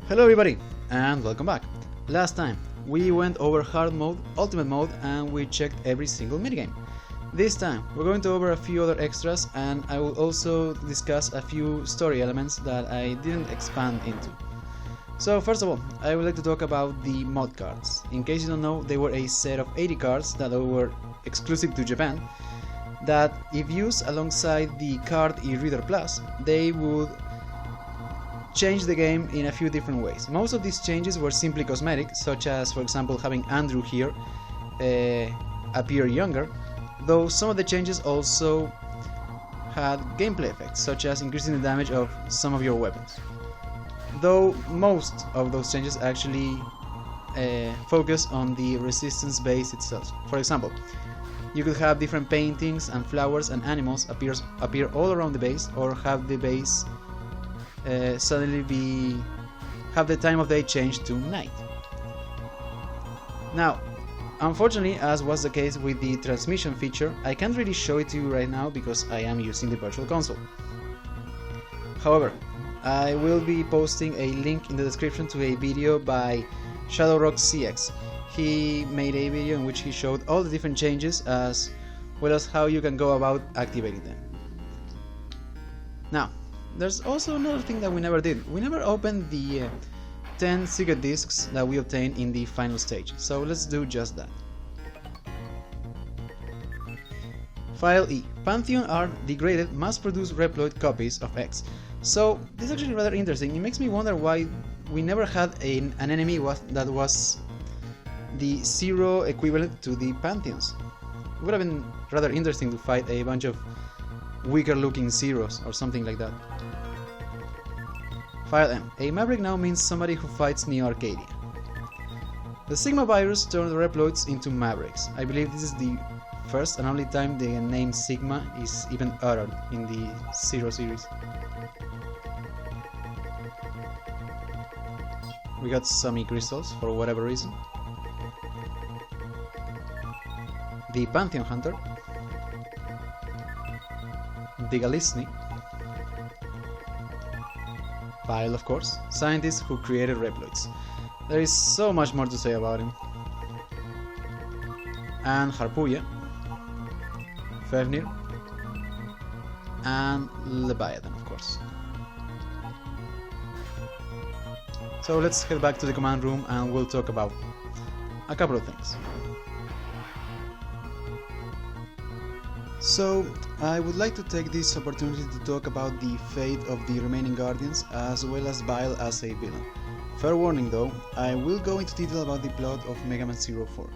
Hello everybody, and welcome back. Last time, we went over hard mode, ultimate mode, and we checked every single minigame. This time, we're going to over a few other extras, and I will also discuss a few story elements that I didn't expand into. So first of all, I would like to talk about the mod cards. In case you don't know, they were a set of 80 cards that were exclusive to Japan, that if used alongside the card e-reader plus, they would change the game in a few different ways. Most of these changes were simply cosmetic, such as for example having Andrew here appear younger, though some of the changes also had gameplay effects, such as increasing the damage of some of your weapons. Though most of those changes actually focus on the resistance base itself. For example, you could have different paintings and flowers and animals appear all around the base, or have the base suddenly have the time of day change to night. Now, unfortunately, as was the case with the transmission feature, I can't really show it to you right now because I am using the virtual console. However, I will be posting a link in the description to a video by ShadowrockZX. He made a video in which he showed all the different changes as well as how you can go about activating them. Now, there's also another thing that we never did. We never opened the 10 secret discs that we obtained in the final stage, so let's do just that. File E. Pantheon are degraded, mass-produced Reploid copies of X. So this is actually rather interesting. It makes me wonder why we never had an enemy that was the zero equivalent to the Pantheons. It would have been rather interesting to fight a bunch of weaker looking zeros or something like that. File M. A Maverick now means somebody who fights Neo Arcadia. The Sigma virus turned Reploids into Mavericks. I believe this is the first and only time the name Sigma is even uttered in the Zero series. We got some E-crystals for whatever reason. The Pantheon Hunter. The Galisny. Pyle, of course, scientist who created Reploids. There is so much more to say about him. And Harpuya, Fafnir, and Leviathan, of course. So let's head back to the command room and we'll talk about a couple of things. So, I would like to take this opportunity to talk about the fate of the remaining Guardians as well as Bile as a villain. Fair warning though, I will go into detail about the plot of Mega Man 04.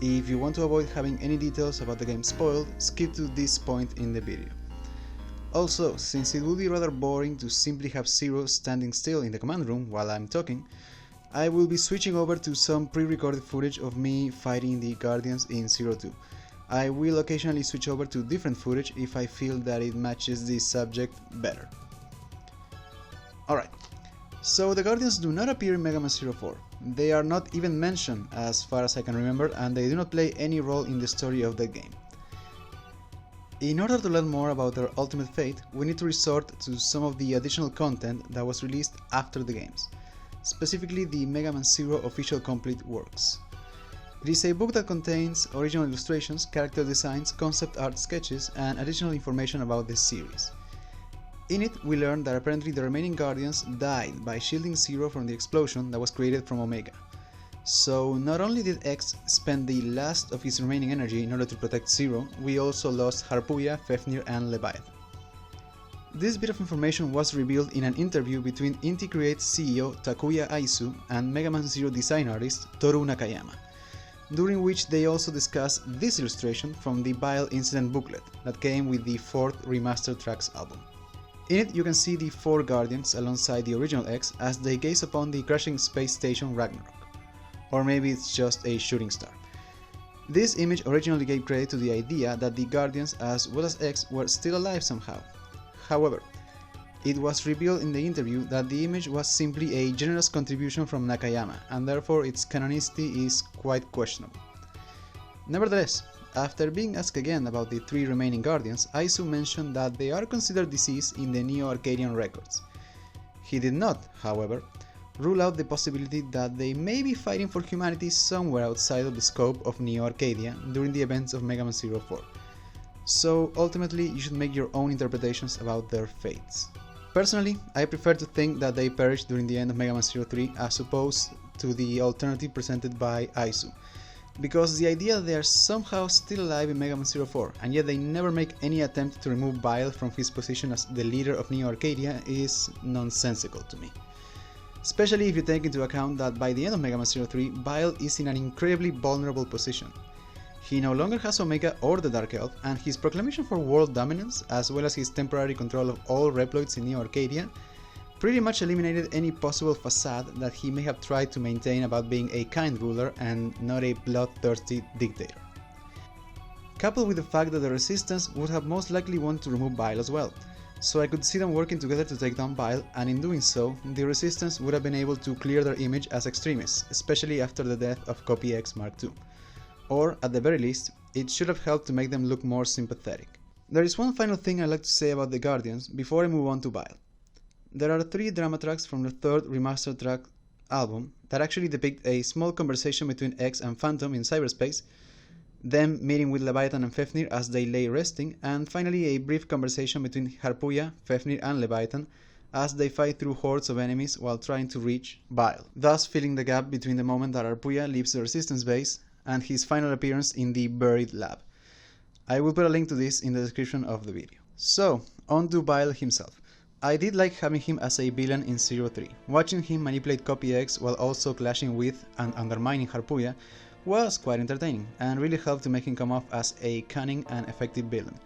If you want to avoid having any details about the game spoiled, skip to this point in the video. Also, since it would be rather boring to simply have Zero standing still in the command room while I'm talking, I will be switching over to some pre-recorded footage of me fighting the Guardians in 02. I will occasionally switch over to different footage if I feel that it matches the subject better. Alright, so the Guardians do not appear in Mega Man 04. They are not even mentioned as far as I can remember, and they do not play any role in the story of the game. In order to learn more about their ultimate fate, we need to resort to some of the additional content that was released after the games, specifically the Mega Man 0 official complete works. It is a book that contains original illustrations, character designs, concept art sketches, and additional information about the series. In it, we learn that apparently the remaining Guardians died by shielding Zero from the explosion that was created from Omega. So not only did X spend the last of his remaining energy in order to protect Zero, we also lost Harpuya, Fafnir, and Leviathan. This bit of information was revealed in an interview between Inti Create's CEO Takuya Aizu and Mega Man 0 design artist Toru Nakayama, during which they also discussed this illustration from the Bile Incident booklet that came with the 4th Remastered Tracks album. In it you can see the 4 Guardians alongside the original X as they gaze upon the crashing space station Ragnarok. Or maybe it's just a shooting star. This image originally gave credit to the idea that the Guardians as well as X were still alive somehow. However, it was revealed in the interview that the image was simply a generous contribution from Nakayama, and therefore its canonicity is quite questionable. Nevertheless, after being asked again about the 3 remaining Guardians, Aizu mentioned that they are considered deceased in the Neo Arcadian records. He did not, however, rule out the possibility that they may be fighting for humanity somewhere outside of the scope of Neo Arcadia during the events of Mega Man Zero 4. So ultimately, you should make your own interpretations about their fates. Personally, I prefer to think that they perished during the end of Mega Man Zero 3 as opposed to the alternative presented by Aizu, because the idea that they are somehow still alive in Mega Man Zero 4 and yet they never make any attempt to remove Bile from his position as the leader of Neo Arcadia is nonsensical to me. Especially if you take into account that by the end of Mega Man Zero 3, Bile is in an incredibly vulnerable position. He no longer has Omega or the Dark Elf, and his proclamation for world dominance, as well as his temporary control of all Reploids in Neo Arcadia, pretty much eliminated any possible facade that he may have tried to maintain about being a kind ruler and not a bloodthirsty dictator. Coupled with the fact that the Resistance would have most likely wanted to remove Bile as well, so I could see them working together to take down Bile, and in doing so, the Resistance would have been able to clear their image as extremists, especially after the death of Copy X Mark II. Or, at the very least, it should have helped to make them look more sympathetic. There is one final thing I'd like to say about the Guardians before I move on to Bile. There are 3 drama tracks from the 3rd remastered track album that actually depict a small conversation between X and Phantom in cyberspace, them meeting with Leviathan and Fafnir as they lay resting, and finally a brief conversation between Harpuya, Fafnir and Leviathan as they fight through hordes of enemies while trying to reach Bile, thus filling the gap between the moment that Harpuya leaves the Resistance base and his final appearance in the Buried Lab. I will put a link to this in the description of the video. So, on to Bile himself. I did like having him as a villain in Zero 3. Watching him manipulate Copy X while also clashing with and undermining Harpuya was quite entertaining, and really helped to make him come off as a cunning and effective villain,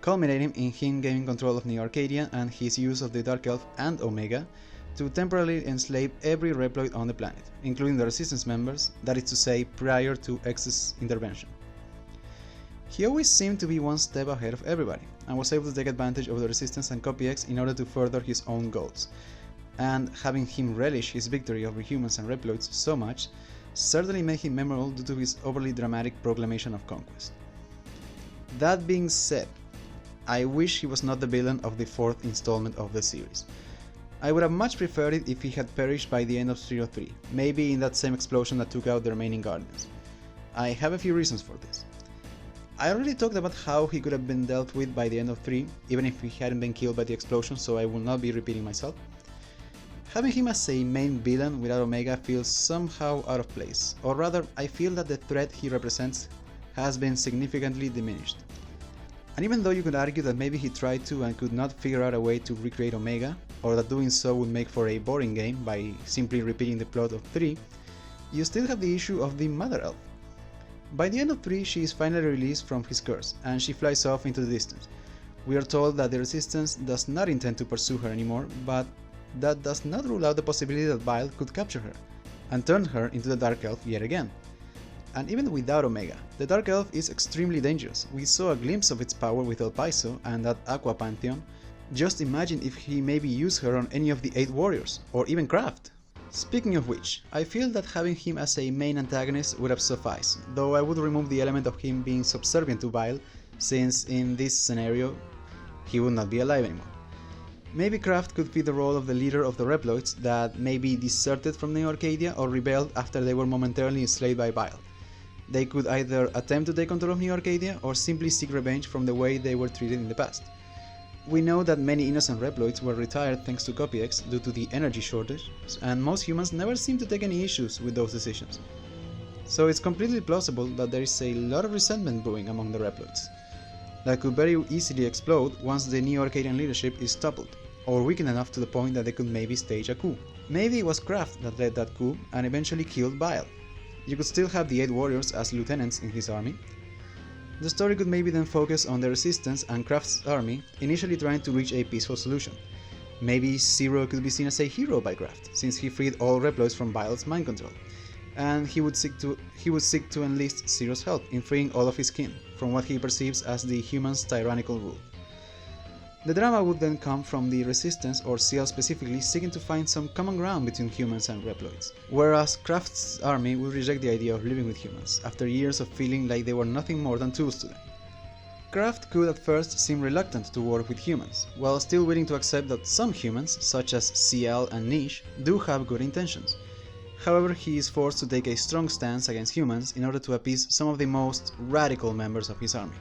culminating in him gaining control of Neo Arcadia and his use of the Dark Elf and Omega to temporarily enslave every Reploid on the planet, including the Resistance members, that is to say, prior to X's intervention. He always seemed to be one step ahead of everybody, and was able to take advantage of the Resistance and Copy X in order to further his own goals, and having him relish his victory over humans and Reploids so much certainly made him memorable due to his overly dramatic proclamation of conquest. That being said, I wish he was not the villain of the 4th installment of the series. I would have much preferred it if he had perished by the end of Zero 3, maybe in that same explosion that took out the remaining Guardians. I have a few reasons for this. I already talked about how he could have been dealt with by the end of 3, even if he hadn't been killed by the explosion, so I will not be repeating myself. Having him as a main villain without Omega feels somehow out of place, or rather, I feel that the threat he represents has been significantly diminished. And even though you could argue that maybe he tried to and could not figure out a way to recreate Omega, or that doing so would make for a boring game by simply repeating the plot of 3, you still have the issue of the Mother Elf. By the end of 3, she is finally released from his curse, and she flies off into the distance. We are told that the Resistance does not intend to pursue her anymore, but that does not rule out the possibility that Bile could capture her, and turn her into the Dark Elf yet again. And even without Omega, the Dark Elf is extremely dangerous. We saw a glimpse of its power with El Paiso and that Aqua Pantheon. Just imagine if he maybe used her on any of the 8 warriors, or even Kraft. Speaking of which, I feel that having him as a main antagonist would have sufficed, though I would remove the element of him being subservient to Bile, since in this scenario, he would not be alive anymore. Maybe Kraft could fit the role of the leader of the Reploids that maybe deserted from Neo Arcadia or rebelled after they were momentarily enslaved by Bile. They could either attempt to take control of Neo Arcadia or simply seek revenge from the way they were treated in the past. We know that many innocent Reploids were retired thanks to Copy X due to the energy shortage, and most humans never seem to take any issues with those decisions. So it's completely plausible that there is a lot of resentment brewing among the Reploids that could very easily explode once the Neo Arcadian leadership is toppled, or weakened enough to the point that they could maybe stage a coup. Maybe it was Kraft that led that coup and eventually killed Bile. You could still have the 8 warriors as lieutenants in his army. The story could maybe then focus on the Resistance and Kraft's army initially trying to reach a peaceful solution. Maybe Zero could be seen as a hero by Kraft, since he freed all Reploids from Bile's mind control, and he would seek to enlist Zero's help in freeing all of his kin from what he perceives as the humans' tyrannical rule. The drama would then come from the Resistance, or CL specifically, seeking to find some common ground between humans and Reploids, whereas Kraft's army would reject the idea of living with humans, after years of feeling like they were nothing more than tools to them. Kraft could at first seem reluctant to work with humans, while still willing to accept that some humans, such as Ciel and Niche, do have good intentions. However, he is forced to take a strong stance against humans in order to appease some of the most radical members of his army.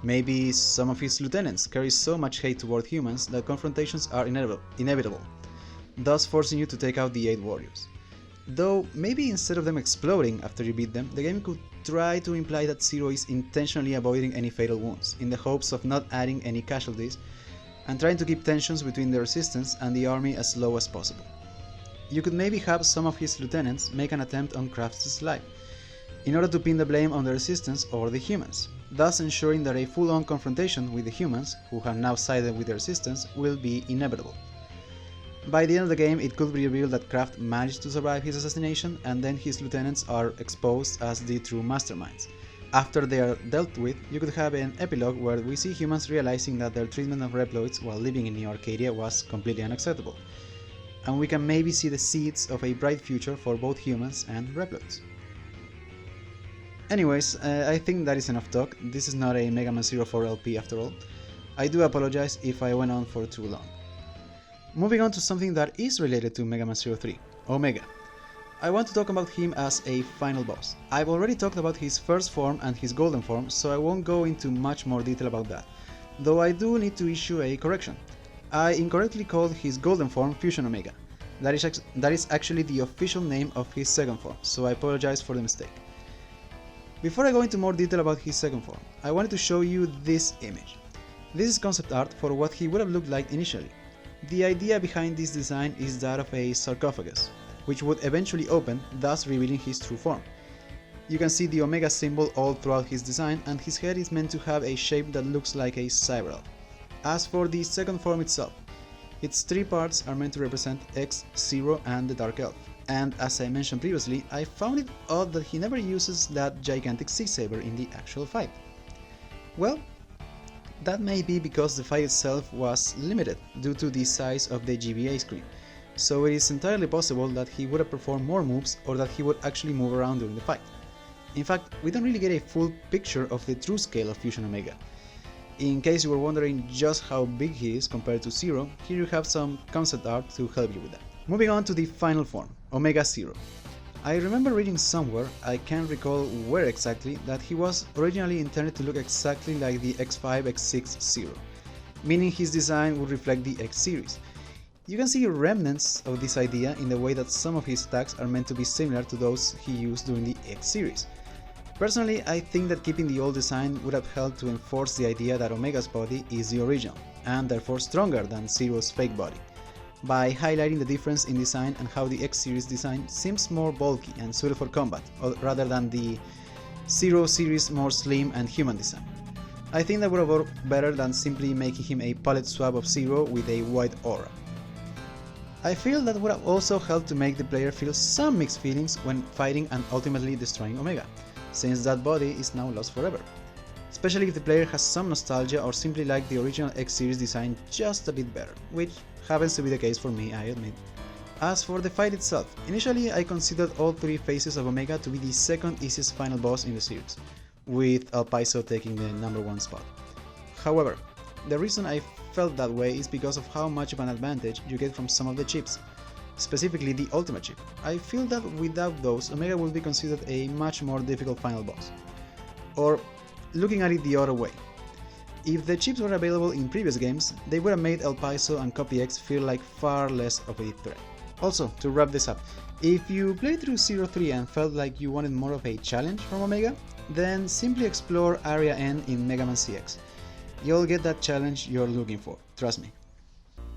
Maybe some of his lieutenants carry so much hate toward humans that confrontations are inevitable, thus forcing you to take out the 8 warriors. Though maybe instead of them exploding after you beat them, the game could try to imply that Zero is intentionally avoiding any fatal wounds, in the hopes of not adding any casualties, and trying to keep tensions between the resistance and the army as low as possible. You could maybe have some of his lieutenants make an attempt on Kraft's life, in order to pin the blame on the resistance or the humans, thus ensuring that a full-on confrontation with the humans, who have now sided with the resistance, will be inevitable. By the end of the game, it could be revealed that Kraft managed to survive his assassination, and then his lieutenants are exposed as the true masterminds. After they are dealt with, you could have an epilogue where we see humans realizing that their treatment of Reploids while living in New Arcadia was completely unacceptable, and we can maybe see the seeds of a bright future for both humans and Reploids. Anyways, I think that is enough talk. This is not a Mega Man 04 LP after all. I do apologize if I went on for too long. Moving on to something that is related to Mega Man 03, Omega. I want to talk about him as a final boss. I've already talked about his first form and his golden form, so I won't go into much more detail about that, though I do need to issue a correction. I incorrectly called his golden form Fusion Omega. That is actually the official name of his second form, so I apologize for the mistake. Before I go into more detail about his second form, I wanted to show you this image. This is concept art for what he would have looked like initially. The idea behind this design is that of a sarcophagus, which would eventually open, thus revealing his true form. You can see the Omega symbol all throughout his design, and his head is meant to have a shape that looks like a cyber elf. As for the second form itself, its 3 parts are meant to represent X, Zero and the Dark Elf, and as I mentioned previously, I found it odd that he never uses that gigantic sea saber in the actual fight. Well, that may be because the fight itself was limited due to the size of the GBA screen, so it is entirely possible that he would have performed more moves or that he would actually move around during the fight. In fact, we don't really get a full picture of the true scale of Fusion Omega. In case you were wondering just how big he is compared to Zero, here you have some concept art to help you with that. Moving on to the final form, Omega Zero. I remember reading somewhere, I can't recall where exactly, that he was originally intended to look exactly like the X5 X6 Zero, meaning his design would reflect the X series. You can see remnants of this idea in the way that some of his attacks are meant to be similar to those he used during the X series. Personally, I think that keeping the old design would have helped to enforce the idea that Omega's body is the original, and therefore stronger than Zero's fake body, by highlighting the difference in design and how the X-Series design seems more bulky and suited for combat, rather than the Zero series more slim and human design. I think that would have worked better than simply making him a palette swap of Zero with a white aura. I feel that would have also helped to make the player feel some mixed feelings when fighting and ultimately destroying Omega, since that body is now lost forever. Especially if the player has some nostalgia or simply like the original X-Series design just a bit better, which happens to be the case for me, I admit. As for the fight itself, initially I considered all 3 phases of Omega to be the second easiest final boss in the series, with El Paiso taking the #1 spot. However, the reason I felt that way is because of how much of an advantage you get from some of the chips, specifically the Ultimate chip. I feel that without those, Omega would be considered a much more difficult final boss. Or, looking at it the other way, if the chips were available in previous games, they would have made El Paiso and Copy X feel like far less of a threat. Also, to wrap this up, if you played through 03 and felt like you wanted more of a challenge from Omega, then simply explore Area N in Mega Man CX. You'll get that challenge you're looking for, trust me.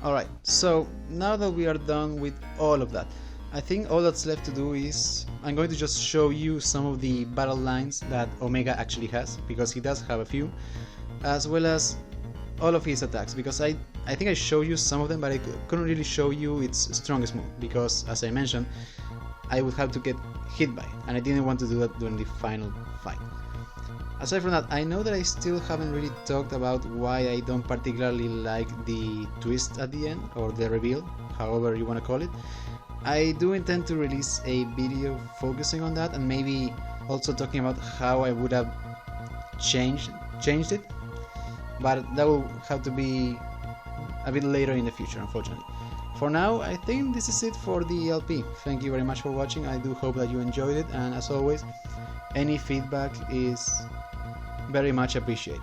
Alright, so now that we are done with all of that, I think all that's left to do is I'm going to just show you some of the battle lines that Omega actually has, because he does have a few, as well as all of his attacks, because I think I showed you some of them, but I couldn't really show you its strongest move, because as I mentioned, I would have to get hit by it, and I didn't want to do that during the final fight. Aside from that, I know that I still haven't really talked about why I don't particularly like the twist at the end, or the reveal, however you want to call it. I do intend to release a video focusing on that, and maybe also talking about how I would have changed it. but that will have to be a bit later in the future, unfortunately. For now, I think this is it for the LP. Thank you very much for watching. I do hope that you enjoyed it, and as always, any feedback is very much appreciated.